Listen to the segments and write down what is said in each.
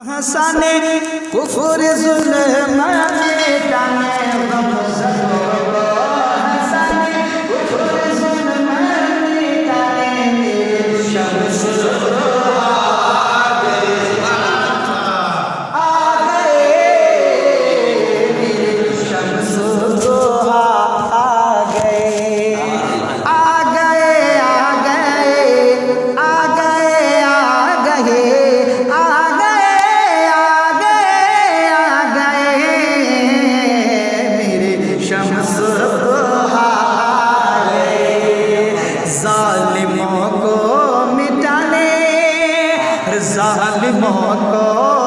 हसाने कुफर जुल्म मिटाने गमज़द को हसाने कुफर जुल्म मिटाने मेरे शम्स आ गए मेरे शम्स आ गए ज़ालिमों को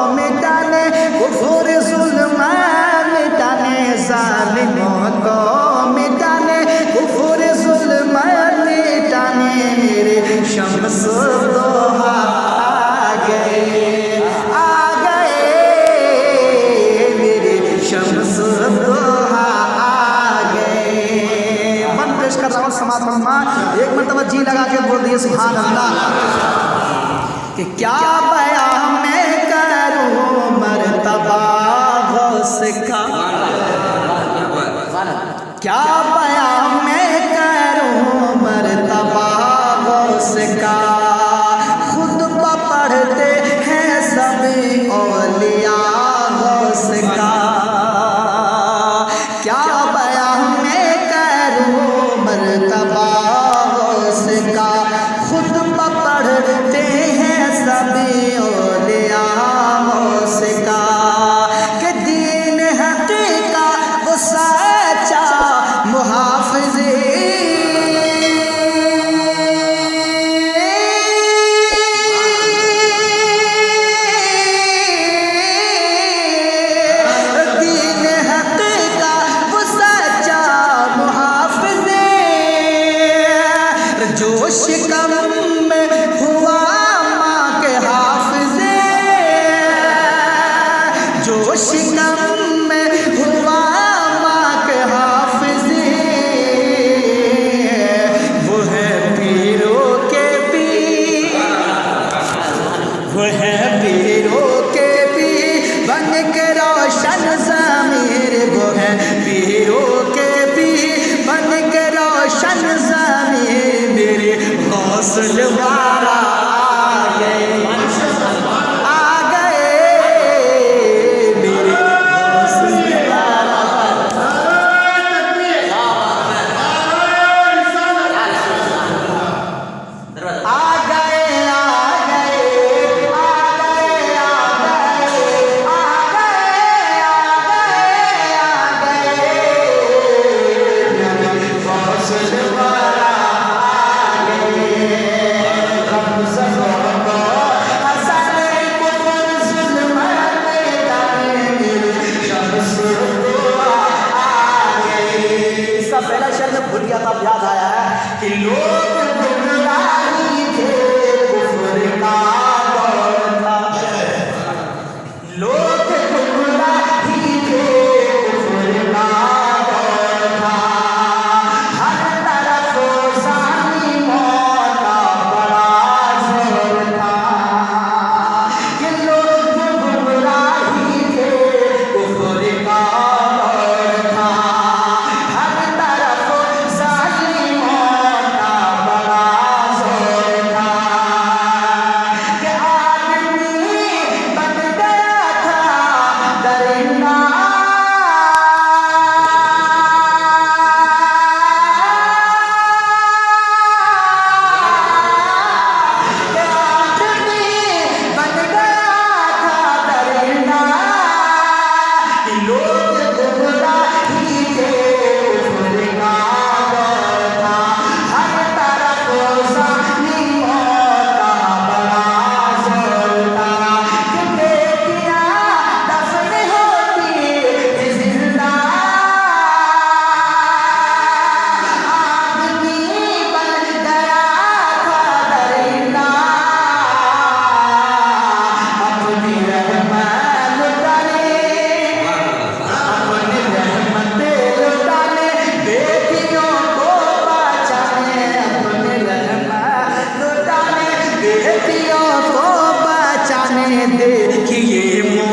मिटाने कुफर जुल्म मिटाने ज़ालिमों को मिटाने कुफर जुल्म मिटाने मेरे शम्स दोहा आ गए मेरे शम्स दोहा आ गए। मन पेश कर रहा हूँ समाज फरमा एक मरतबा जी लगा के बोल दिए सुभान अल्लाह कि क्या बयां मैं करूं मर्तबा गौस का, क्या बयां मैं करूं मर्तबा गौस का, खुद पढ़ते हैं सभी औलिया गौस का। क्या बयां मैं करूं मर्तबा गौस का, खुद पढ़ते सभी औलिया गौस का कि दीन हकीका वो सच्चा मुहाफ़िज़ दीन हकीका वो सच्चा मुहाफ़िज़ जो शिकम में हुआ जो शिकम में हुआ माँ के हाफिज़ वो है पीरों के पीर, वो है पीरों के पीर बन के रोशन ज़मीर, वो है पीरों के पीर बन के रोशन ज़मीर मेरे हौसले वाला आ गए पहला शब्द भूल गया था, याद आया है कि लोग गुमराही थे कुफ्र का दौर था, लोग गुमराही थे कुफ्र का दौर था, हर तरफ ज़ालिमों का बड़ा ज़ोर था कि लोग गुमराही थे कुफ्र का दौर था,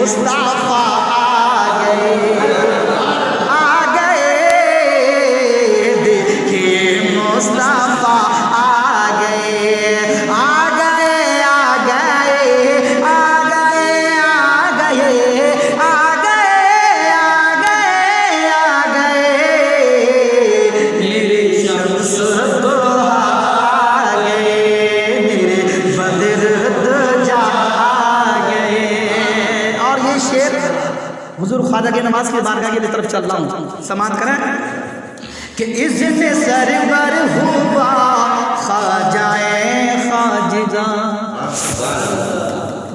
मुस्तफा आ गए, देखिए मुस्तफा आ गए, आ गए, आ गए, आ गए, आ गए, आ गए, आ गए, आ गए, मेरे शम्स दोहा आ गए, मेरे बदर दुजा आ गए। और ये शेर हुजूर ख्वाजा की नमाज की बारगाह की तरफ चल रहा हूँ, समात करें कि इज़्ज़े सरवर हुआ ख्वाजाए खाजिदा।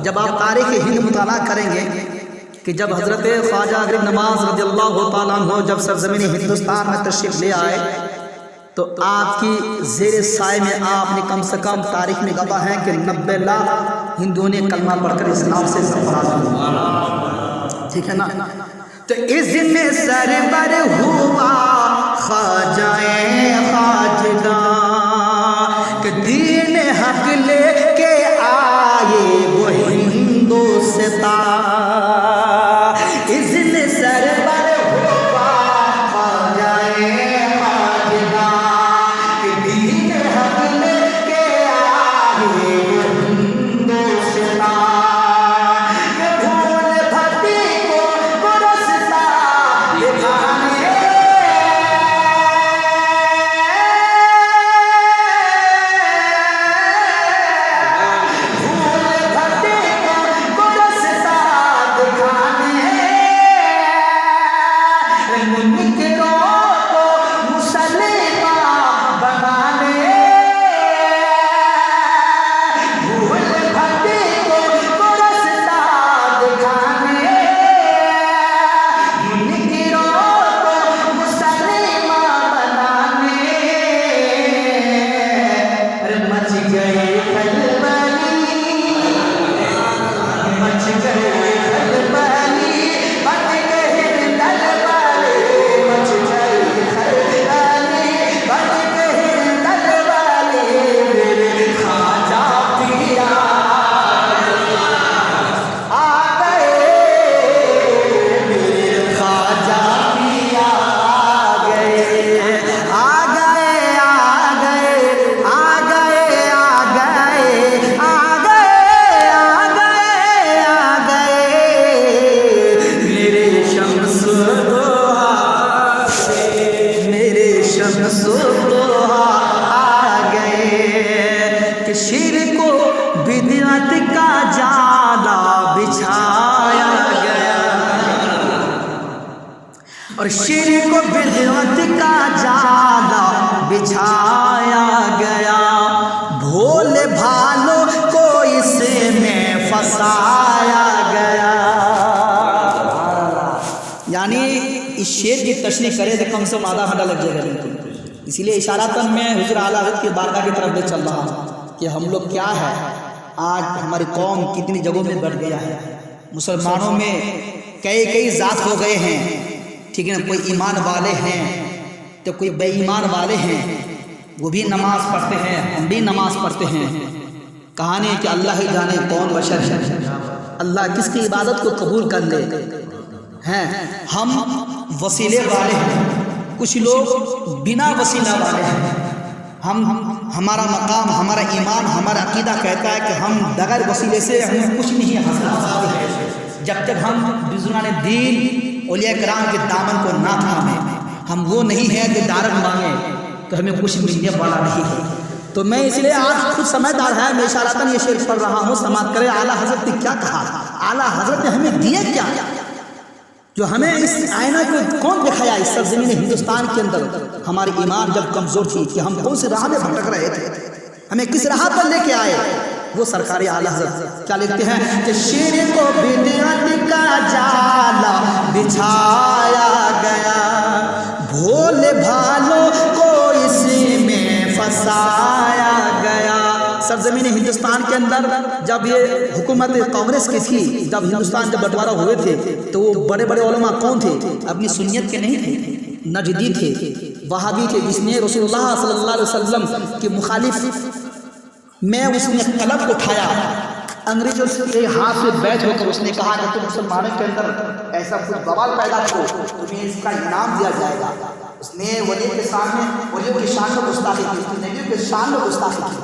जब आप तारीख़ हिंद मुताला करेंगे कि जब हज़रत ख्वाजा गरीब नवाज़ रज़ियल्लाहु तआला अन्हु जब सरज़मीन हिंदुस्तान में तशरीफ़ ले आए तो आपकी ज़ेर साए में आपने कम से कम तारीख़ में गवाह है कि 90 लाख हिंदुओं ने कलमा पढ़कर इस्लाम से सरफराज हुआ। ठीक है ना। तो इज़्ज़े सरवर हुआ ख्वाजाए खाजिदा कि दीन हक लेके आए वो हिंदुस्तान। इज़्ज़े सरवर हुआ ख्वाजाए खाजिदा कि दीन हक लेके आए वो हिंदुस्तान। भूल भक्ति को गुरस्ता दिखाने, बिदअत का जाला बिछाया गया और शिर्क को बिदअत का जाला बिछाया गया। भोले भालों को इसमें फंसाया गया। यानी इस शेर की तशरीह करे तो कम से कम आधा घंटा लग जाएगा। इसीलिए इशारातन में हुज़ूर आला हज़रत की बारगाह की तरफ ले चल रहा हूँ कि हम लोग क्या है, आज हमारी कौम कितनी जगहों में बढ़ गया है। मुसलमानों में कई कई ज़ात हो गए हैं, ठीक है ना। कोई ईमान वाले हैं तो कोई बेईमान वाले हैं। वो भी नमाज पढ़ते हैं, हम भी नमाज पढ़ते हैं। कहानी है कि अल्लाह ही जाने कौन बशर है, अल्लाह किसकी इबादत को कबूल कर ले हैं। हम वसीले वाले हैं, कुछ लोग बिना वसीला वाले हैं। हमारा मकाम, हमारा ईमान, हमारा अकीदा कहता है कि हम बगैर वसीले से हमें कुछ नहीं हासिल हो सकता है। जब तक हम बुज़ुर्गान दीन औलिया किराम के दामन को ना थामें, हम वो नहीं है कि दारद मांगे तो हमें कुछ मिलने वाला नहीं है। तो मैं इसलिए आज खुद समझदार है, मैं इशारतन ये शेर पढ़ रहा हूँ, समाप्त करें। आला हज़रत ने क्या कहा, आला हज़रत ने हमें दिए क्या, जो हमें इस आईना को कौन दिखाया इस सरज़मीन हिंदुस्तान के अंदर। हमारी ईमान जब कमज़ोर थी कि हम कौन सी राह में भटक रहे थे, हमें किस राह पर लेके आए, वो सरकारी आला हज़रत क्या लिखते हैं कि शेर को बिदअत का जाला बिछाया गया, भोले भालों को इसमें फंसाया गया। सरजमीन हिंदुस्तान के अंदर जब ये हुकूमत कांग्रेस की थी, जब हिंदुस्तान के बंटवारा हुए थे, तो वो बड़े बड़े उलमा कौन थे, अपनी सुन्नियत के नहीं थे, नजदी थे, वहाबी थे, जिसने रसूलुल्लाह सल्लल्लाहु अलैहि वसल्लम के मुखालिफ में उसने कलम उठाया अंग्रेजों के हाथ से बैठ होकर उसने कहा कि तुम मुसलमानों के अंदर ऐसा कुछ बवाल पैदा करो, तुम्हें इसका इनाम दिया जाएगा। उसने वली के सामने वलियों की शान में गुस्ताखी की, उसने नबियों के शान में गुस्ताखी की।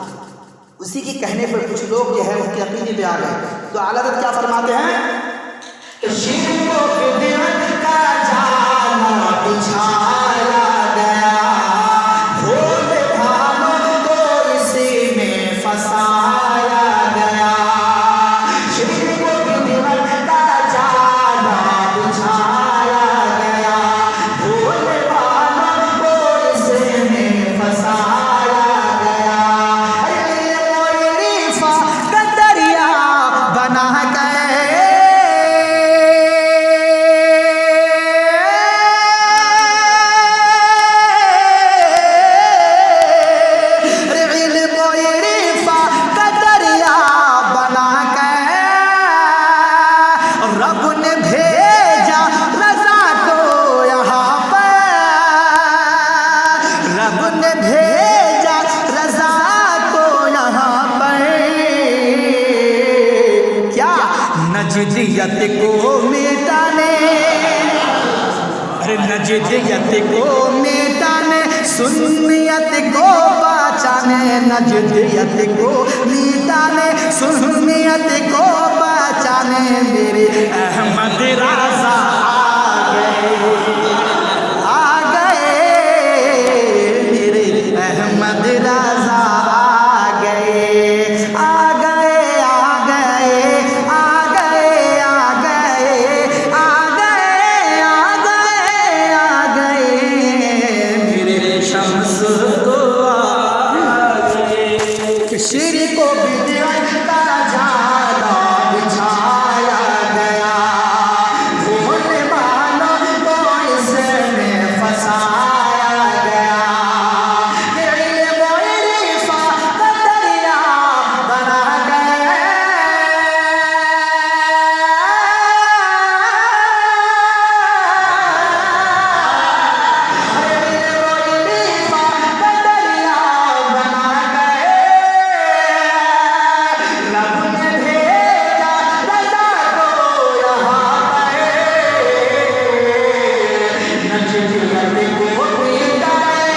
उसी के कहने पर कुछ लोग जो है उनके अकीदे पे आ गए। तो आला हज़रत क्या फरमाते हैं कि शिरको बिदअत का जाल बिछाया गया, भोले भालों को इसी में फंसाया गया। शिरको बिदअत का जाल बिछाया गया, भोले भालों को इसी में फंसाया गया। बना गए रब ने भेजा रज़ा को यहाँ पर, रब ने भेजा रज़ा को यहाँ पर, क्या नजदियत को मिटाने, अरे नजदियत को मिटाने, सुन्नियत को बचाने, नजदियत को मिटाने, सुन्नियत को बचाने, मेरे अहमद राजा आ गए, मेरे अहमद राजा आ गए, आ गए, आ गए, आ गए, आ गए, आ गए, आ गए, आ गए, मेरे शम्स को आ गए। शिर को बिदअत का जाला बिछाया गया, भोले भालों को इसमें फंसाया गया। इल्म व इरफान का दरिया बना गए, इल्म व इरफान का दरिया बना गए। रब ने भेजा रज़ा को यहाँ पर, नजदियत को मिटाए,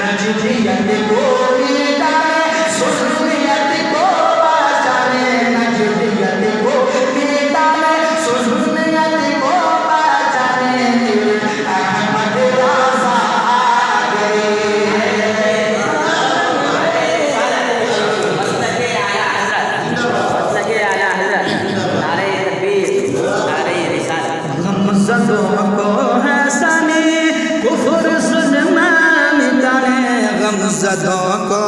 नजदियत को मिटाए, सुन्नियत को बचाने, नजदियत को मिटाने, सुन्नियत को बचाने, अहमद राजा आ गए। गमज़दों को हंसाने, कुफ्र ज़ुल्म मिटाने, गमज़दों को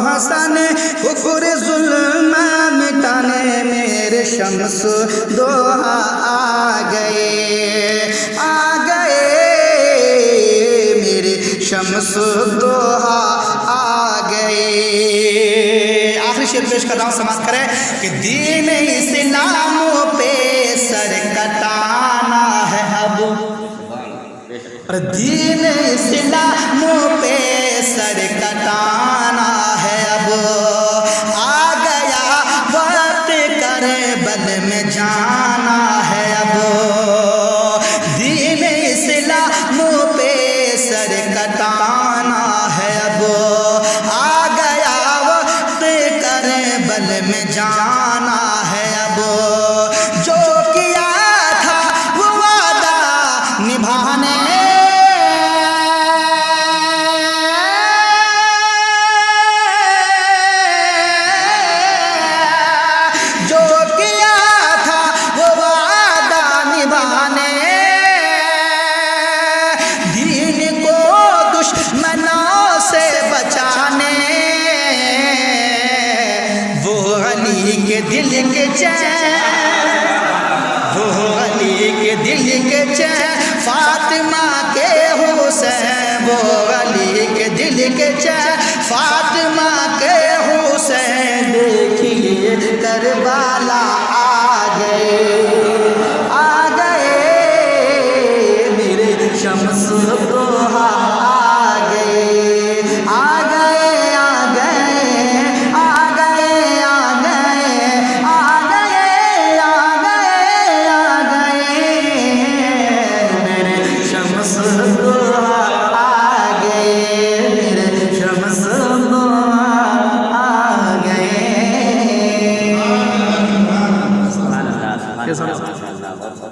हंसाने, कुफ्र ज़ुल्म मिटाने, मेरे शम्स दोहा आ गए, आ गए, मेरे शम्स दोहा आ गए। आखिरी शेर पेश कर रहा हूँ, समाप्त करें कि दीन इस्लाम पे सर कटाना है अब, और दीन इस्लाम पे सर कटाना है अब, आ गया वक्त करबल में जाना है अब, दीन इस्लाम पे सर कटाना है अब, आ गया वक्त करबल में जाना है अब, जो किया था वो वादा निभाने, जो किया था वो वादा निभाने, दीन को दुश्मनों से बचाने, वो अली के दिल के चैन, वो अली के दिल के चैन, फातिमा के हुसैन, वो अली के दिल के चैन, फातिमा के हुसैन, देखिए करबला आ गए, आ गए, मेरे शम्स दोहा आ गए, आ गए, आ गए, आ गए, आ गए, के साथ माशाल्लाह